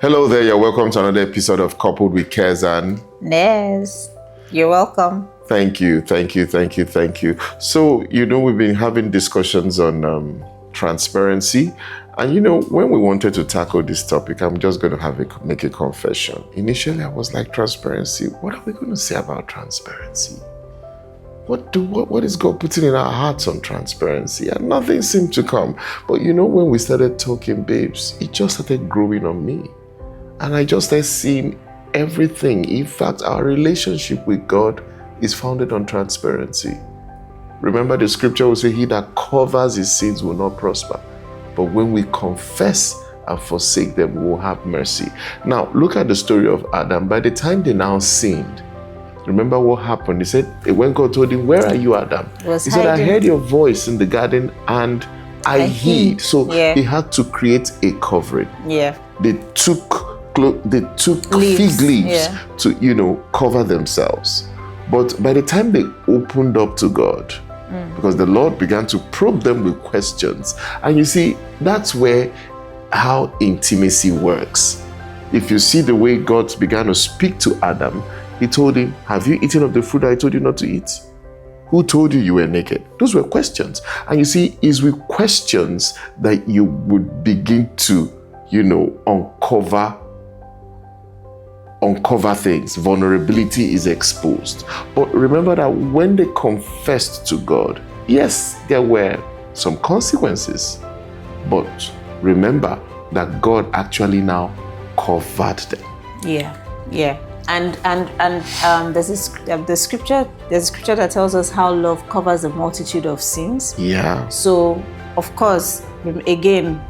Hello there, you're welcome to another episode of Coupled with Cares and Nez. You're welcome. Thank you. So, we've been having discussions on transparency. And, when we wanted to tackle this topic, I'm just going to make a confession. Initially, I was like, transparency, what are we going to say about transparency? What is God putting in our hearts on transparency? And nothing seemed to come. But when we started talking, babes, it just started growing on me. And I just started seeing everything. In fact, our relationship with God is founded on transparency. Remember, the scripture will say, he that covers his sins will not prosper. But when we confess and forsake them, we will have mercy. Now, look at the story of Adam. By the time they now sinned, remember what happened? He said, when God told him, where are you, Adam? He said, I heard your voice in the garden and I hid. So he had to create a covering. Yeah. They took fig leaves to, cover themselves. But by the time they opened up to God, because the Lord began to probe them with questions. And you see, that's how intimacy works. If you see the way God began to speak to Adam, he told him, have you eaten of the fruit I told you not to eat? Who told you you were naked? Those were questions. And you see, it's with questions that you would begin to, uncover things. Vulnerability is exposed. But remember that when they confessed to God, yes, there were some consequences. But remember that God actually now covered them. Yeah. And there's a scripture that tells us how love covers a multitude of sins. Yeah. So, of course, again,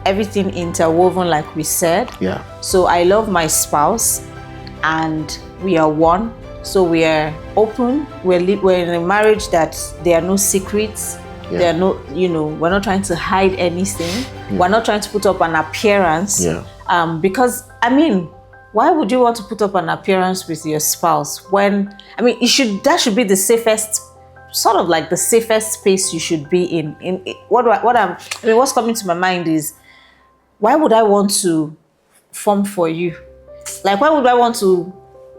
everything interwoven, like we said. Yeah. So I love my spouse, and we are one. So we are open. We're in a marriage that there are no secrets. Yeah. There are no, we're not trying to hide anything. Yeah. We're not trying to put up an appearance. Yeah. Because why would you want to put up an appearance with your spouse when, that should be the safest, sort of like the safest space you should be in. What's coming to my mind is, why would I want to form for you? Like, why would I want to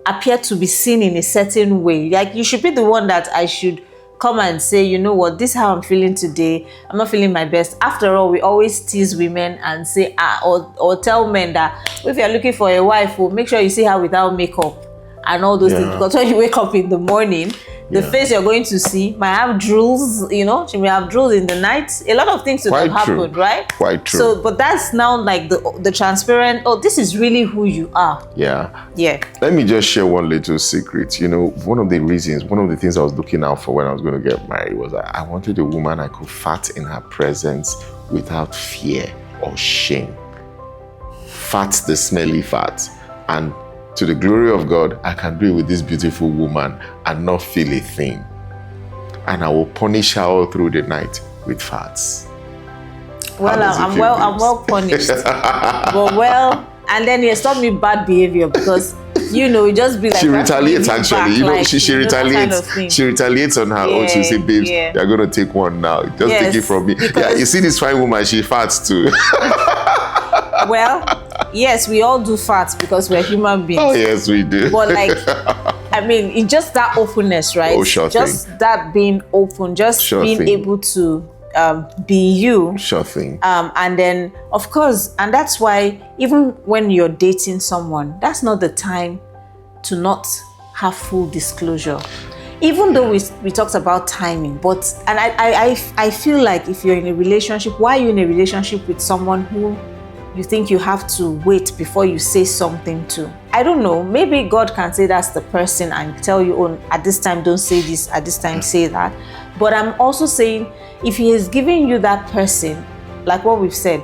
appear to be seen in a certain way? Like, you should be the one that I should come and say, you know what, this is how I'm feeling today. I'm not feeling my best. After all, we always tease women and say, or tell men that if you're looking for a wife, make sure you see her without makeup and all those things. Because when you wake up in the morning, the face you're going to see might have drools, she may have drools in the night. A lot of things could have happened, right? Quite true. So, but that's now like the transparent, this is really who you are. Yeah. Yeah. Let me just share one little secret. One of the things I was looking out for when I was going to get married was I wanted a woman I could fart in her presence without fear or shame. Fart the smelly fart. And to the glory of God, I can do it with this beautiful woman and not feel a thing. And I will punish her all through the night with farts. Well, I'm well punished. And then you stop me bad behavior because, you just be like... She retaliates actually. Back, she retaliates. Kind of she retaliates on her own. She'll say, babes, you're going to take one now. Just take it from me. Yeah, you see this fine woman, she farts too. Well, yes, we all do farts because we're human beings. Oh, yes, we do. But it's just that openness, right? Oh, sure just thing. That being open, just sure being thing. Able to be you. Sure thing. And then, of course, and that's why even when you're dating someone, that's not the time to not have full disclosure. Even though we talked about timing, and I feel like if you're in a relationship, why are you in a relationship with someone who you think you have to wait before you say something to? I don't know. Maybe God can say that's the person and tell you, at this time don't say this, at this time say that. But I'm also saying, if He is giving you that person, like what we've said,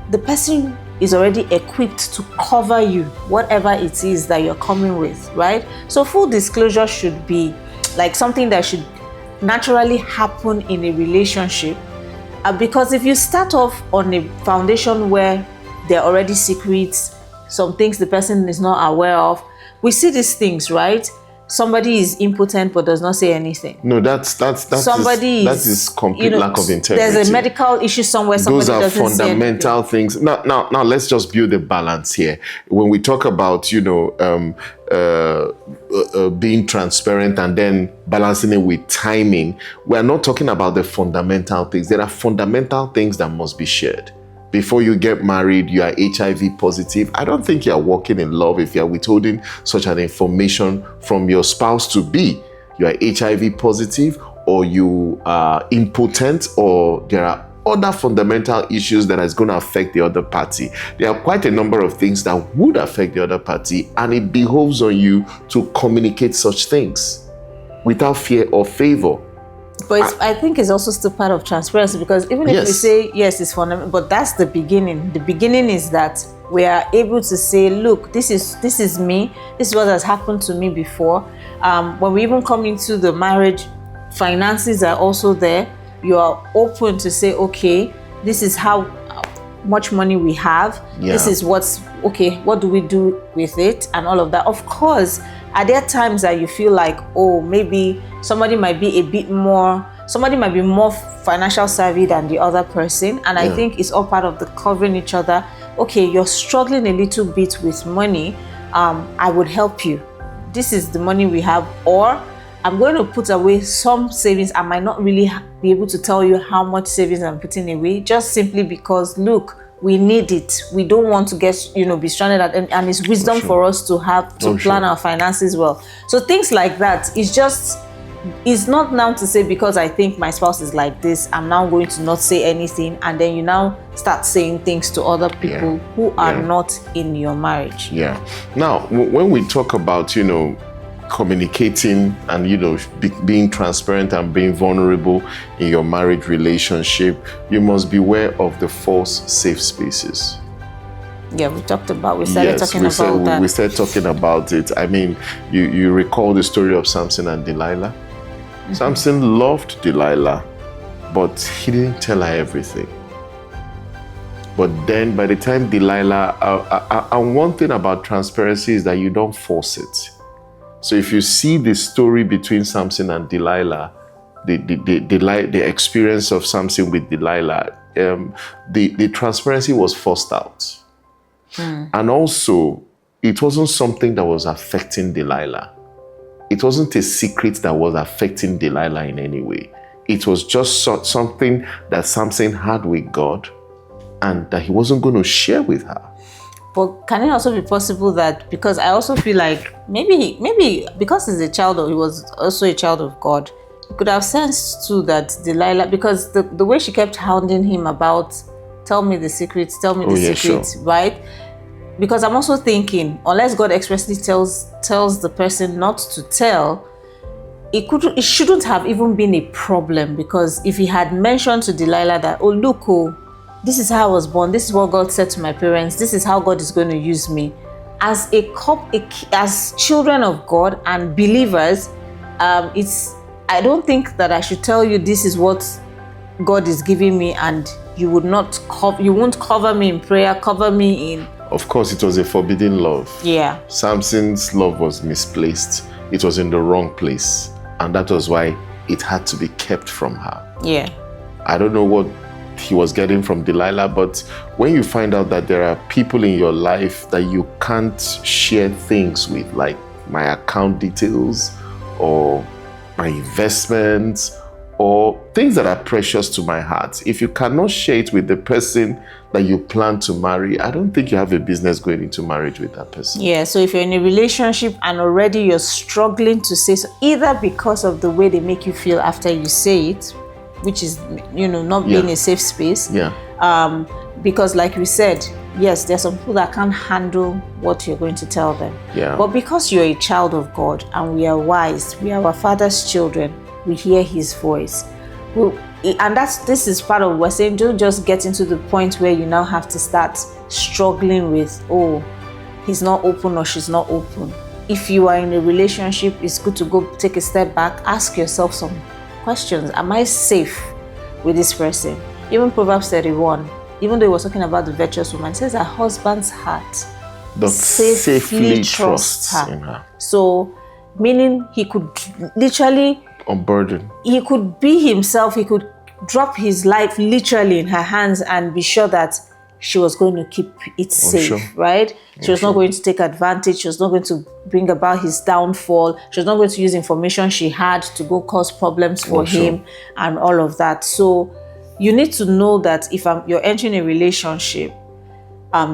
the person is already equipped to cover you, whatever it is that you're coming with, right? So full disclosure should be like something that should naturally happen in a relationship. Because if you start off on a foundation where there are already secrets, some things the person is not aware of, we see these things, right? somebody is impotent but does not say anything. No, that is complete lack of integrity. There's a medical issue somewhere. Those are doesn't fundamental things. Now, let's just build a balance here. When we talk about, being transparent and then balancing it with timing, we are not talking about the fundamental things. There are fundamental things that must be shared. Before you get married, you are HIV positive. I don't think you are walking in love if you are withholding such an information from your spouse to be. You are HIV positive, or you are impotent, or there are other fundamental issues that is going to affect the other party. There are quite a number of things that would affect the other party, and it behoves on you to communicate such things without fear or favor. But I think it's also still part of transparency, because even if we say, yes, it's fundamental, but that's the beginning. The beginning is that we are able to say, look, this is me. This is what has happened to me before. When we even come into the marriage, finances are also there. You are open to say, okay, this is how much money we have. Yeah. This is what do we do with it, and all of that. Of course, are there times that you feel like, oh, maybe somebody might be more financial savvy than the other person, and I think it's all part of the covering each other. Okay, you're struggling a little bit with money. I would help you. This is the money we have, or I'm going to put away some savings. I might not really be able to tell you how much savings I'm putting away, just simply because, look, we need it. We don't want to get, be stranded at, and it's wisdom for us to have to plan our finances well. So things like that, it's not now to say, because I think my spouse is like this, I'm now going to not say anything, and then you now start saying things to other people who are not in your marriage. Yeah. Now, when we talk about, communicating and being transparent and being vulnerable in your marriage relationship, you must beware of the false safe spaces. Yeah, we started talking about that. We started talking about it. I mean, you recall the story of Samson and Delilah. Mm-hmm. Samson loved Delilah, but he didn't tell her everything. But then by the time Delilah, and one thing about transparency is that you don't force it. So if you see the story between Samson and Delilah, the experience of Samson with Delilah, the transparency was forced out. And also, it wasn't something that was affecting Delilah. It wasn't a secret that was affecting Delilah in any way. It was just something that Samson had with God, and that he wasn't going to share with her. But can it also be possible that, because I also feel like maybe because he's he was also a child of God, he could have sensed too that Delilah, because the way she kept hounding him about, tell me the secrets, right? Because I'm also thinking, unless God expressly tells the person not to tell, it shouldn't have even been a problem, because if he had mentioned to Delilah that, oh look, this is how I was born, this is what God said to my parents, this is how God is going to use me. As as children of God and believers, I don't think that I should tell you this is what God is giving me, and you won't cover me in prayer, cover me in. Of course, it was a forbidden love. Yeah. Samson's love was misplaced. It was in the wrong place, and that was why it had to be kept from her. Yeah. I don't know what he was getting from Delilah, but when you find out that there are people in your life that you can't share things with, like my account details or my investments or things that are precious to my heart, if you cannot share it with the person that you plan to marry, I don't think you have a business going into marriage with that person. Yeah, so if you're in a relationship and already you're struggling to say so, either because of the way they make you feel after you say it, which is, not being a safe space. Yeah. Because like we said, yes, there's some people that can't handle what you're going to tell them. Yeah. But because you're a child of God and we are wise, we are our Father's children, we hear His voice. And this is part of, we're saying, don't just get into the point where you now have to start struggling with, oh, he's not open or she's not open. If you are in a relationship, it's good to go take a step back, ask yourself some questions. Am I safe with this person? Even Proverbs 31, even though he was talking about the virtuous woman, it says her husband's heart safely trusts her. In her. So meaning he could literally Unburden. he could be himself. He could drop his life literally in her hands and be sure that she was going to keep it safe, sure. right? She was not going to take advantage. She was not going to bring about his downfall. She was not going to use information she had to go cause problems for him and all of that. So you need to know that if you're entering a relationship,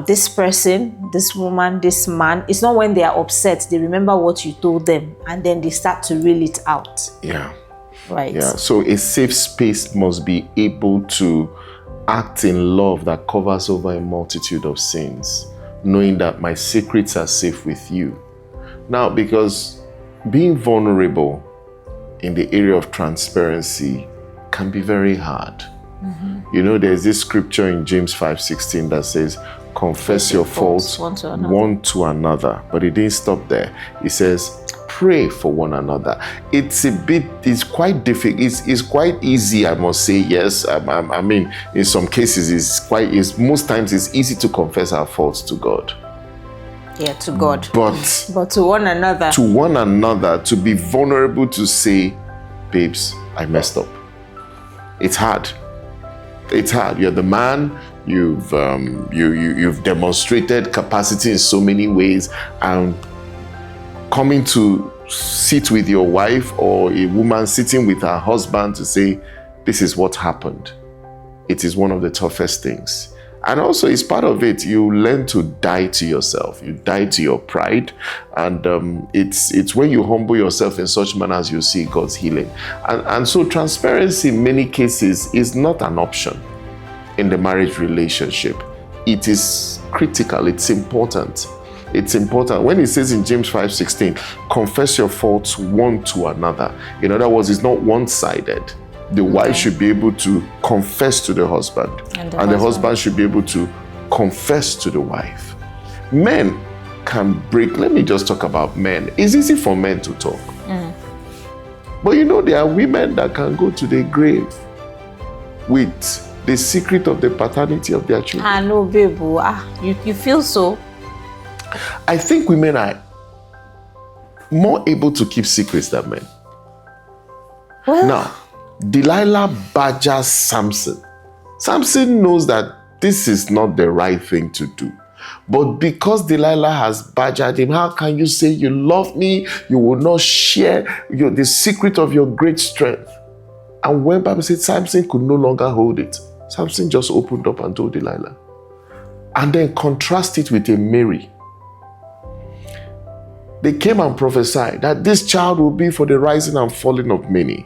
this person, this woman, this man, it's not when they are upset, they remember what you told them and then they start to reel it out. Yeah. Right. Yeah. So a safe space must be able to act in love that covers over a multitude of sins, knowing that my secrets are safe with you. Now, because being vulnerable in the area of transparency can be very hard. You know, there's this scripture in James 5:16 that says, confess your faults one to another. But it didn't stop there. It says, pray for one another. It's quite difficult. It's quite easy, I must say. Yes, I mean, in some cases, most times it's easy to confess our faults to God. Yeah, to God. But to one another. To one another, to be vulnerable to say, babes, I messed up. It's hard. It's hard. You're the man. You've demonstrated capacity in so many ways, and coming to sit with your wife or a woman sitting with her husband to say, this is what happened. It is one of the toughest things. And also, it's part of it. You learn to die to yourself. You die to your pride. And it's when you humble yourself in such manners, you see God's healing. And so transparency in many cases is not an option in the marriage relationship. It is critical. It's important. It's important. When it says in James 5:16, confess your faults one to another. In other words, it's not one-sided. The wife should be able to confess to the husband, and the husband should be able to confess to the wife. Men can break. Let me just talk about men. It's easy for men to talk. But you know, there are women that can go to the grave with the secret of the paternity of their children. Ah, no, babe. You feel so? I think women are more able to keep secrets than men. Well, now, Delilah badgers Samson. Samson knows that this is not the right thing to do. But because Delilah has badgered him, how can you say you love me? You will not share the secret of your great strength. And when Bible said Samson could no longer hold it, Samson just opened up and told Delilah. And then contrast it with a Mary. They came and prophesied that this child will be for the rising and falling of many.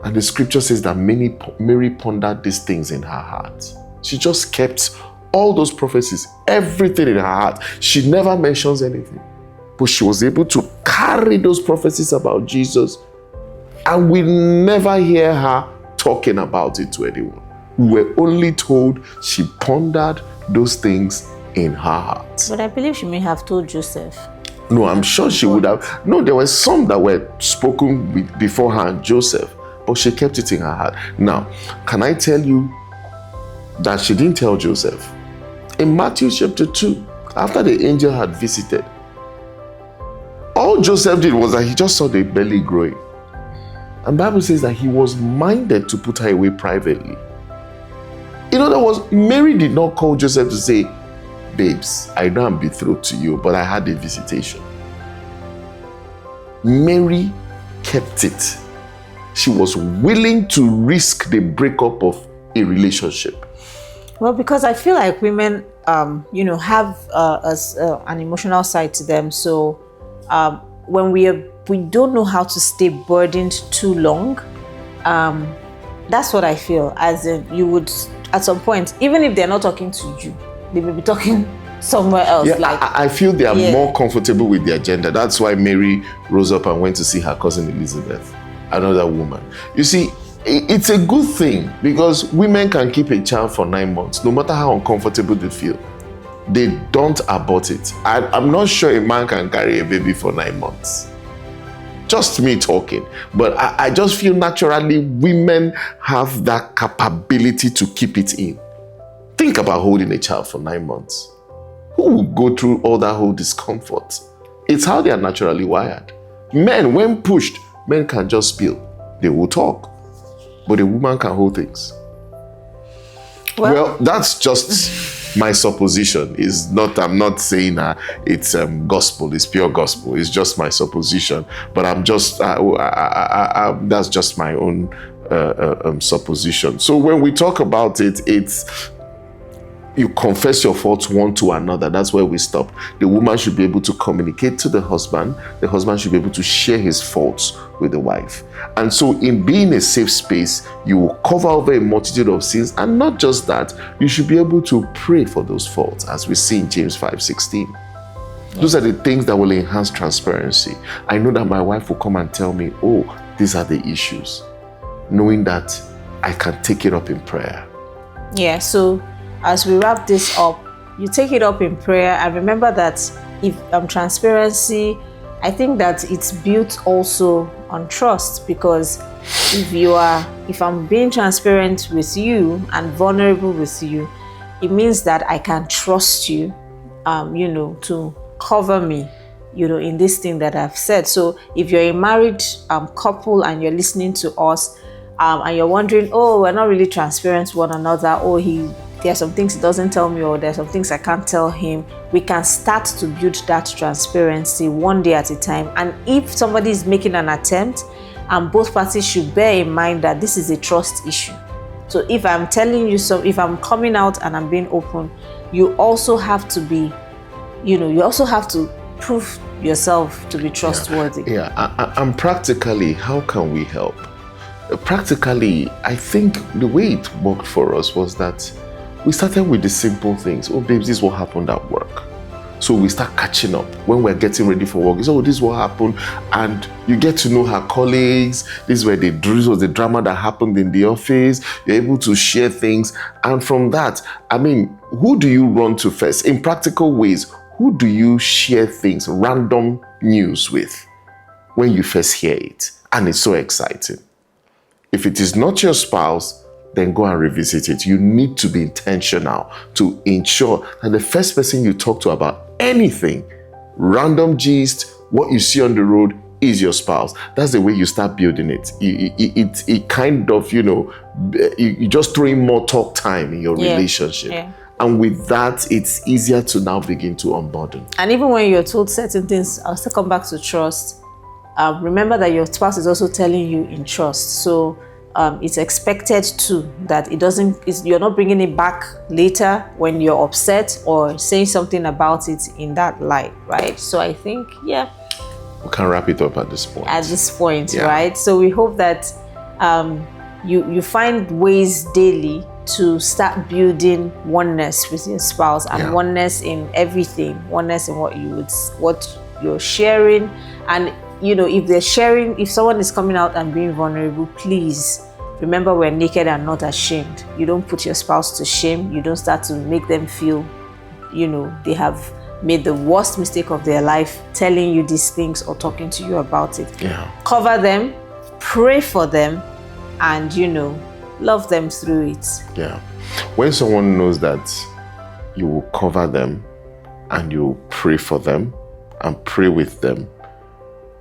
And the scripture says that Mary pondered these things in her heart. She just kept all those prophecies, everything in her heart. She never mentions anything. But she was able to carry those prophecies about Jesus. And we never hear her talking about it to anyone. We were only told she pondered those things in her heart. But I believe she may have told Joseph. No, I'm sure she would have. No, there were some that were spoken before her and Joseph, but she kept it in her heart. Now, can I tell you that she didn't tell Joseph? In Matthew chapter 2, after the angel had visited, all Joseph did was that he just saw the belly growing. And the Bible says that he was minded to put her away privately. In other words, Mary did not call Joseph to say, babes, I know I'm betrothed to you, but I had a visitation. Mary kept it. She was willing to risk the breakup of a relationship. Well, because I feel like women, have an emotional side to them. So when we don't know how to stay burdened too long, that's what I feel. As in, you would, at some point, even if they're not talking to you, they may be talking somewhere else. Yeah, I feel they are more comfortable with their gender. That's why Mary rose up and went to see her cousin Elizabeth, another woman. You see, it's a good thing because women can keep a child for 9 months, no matter how uncomfortable they feel. They don't abort it. I'm not sure a man can carry a baby for 9 months. Just me talking. But I just feel naturally women have that capability to keep it in. Think about holding a child for 9 months. Who will go through all that whole discomfort? It's how they are naturally wired. Men, when pushed, men can just spill. They will talk, but a woman can hold things. Well, that's just my supposition. I'm not saying it's gospel, it's pure gospel. It's just my supposition. But I'm just, that's just my own supposition. So when we talk about it, it's you confess your faults one to another. That's where we stop. The woman should be able to communicate to the husband. The husband should be able to share his faults with the wife. And so in being a safe space, you will cover over a multitude of sins. And not just that, you should be able to pray for those faults, as we see in James 5:16. Those are the things that will enhance transparency. I know that my wife will come and tell me, oh, these are the issues. Knowing that I can take it up in prayer. Yeah, so as we wrap this up, you take it up in prayer, and remember that if transparency, I think that it's built also on trust, because if I'm being transparent with you and vulnerable with you, it means that I can trust you, to cover me, in this thing that I've said. So if you're a married couple and you're listening to us, and you're wondering, oh, we're not really transparent to one another, there are some things he doesn't tell me, or there are some things I can't tell him, we can start to build that transparency one day at a time. And if somebody is making an attempt, both parties should bear in mind that this is a trust issue. So if I'm telling you if I'm coming out and I'm being open, you also have to be, you also have to prove yourself to be trustworthy. And practically, how can we help? Practically, I think the way it worked for us was that we started with the simple things. Oh, babes, this is what happened at work. So we start catching up when we're getting ready for work. So this is what happened, and you get to know her colleagues. This was the drama that happened in the office. You're able to share things, and from that, who do you run to first? In practical ways, who do you share things, random news with, when you first hear it? And it's so exciting. If it is not your spouse, then go and revisit it. You need to be intentional to ensure that the first person you talk to about anything, random gist, what you see on the road, is your spouse. That's the way you start building it. It kind of, you just throw in more talk time in your relationship. Yeah. And with that, it's easier to now begin to unburden. And even when you're told certain things, I'll still come back to trust. Remember that your spouse is also telling you in trust. So it's expected too that you're not bringing it back later when you're upset or saying something about it in that light, right? So I think, we can wrap it up at this point. Right? So we hope that you find ways daily to start building oneness with your spouse, and oneness in everything, oneness in what you're sharing. And if someone is coming out and being vulnerable, please remember, we're naked and not ashamed. You don't put your spouse to shame. You don't start to make them feel, they have made the worst mistake of their life telling you these things or talking to you about it. Cover them, pray for them, and, love them through it. When someone knows that you will cover them and you pray for them and pray with them,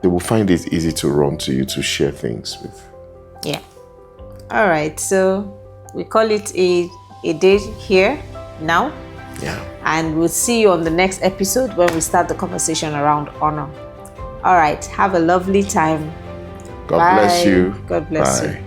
they will find it easy to run to you to share things with. All right, so we call it a day here now. And we'll see you on the next episode when we start the conversation around honor. All right, have a lovely time. God bless you. God bless you.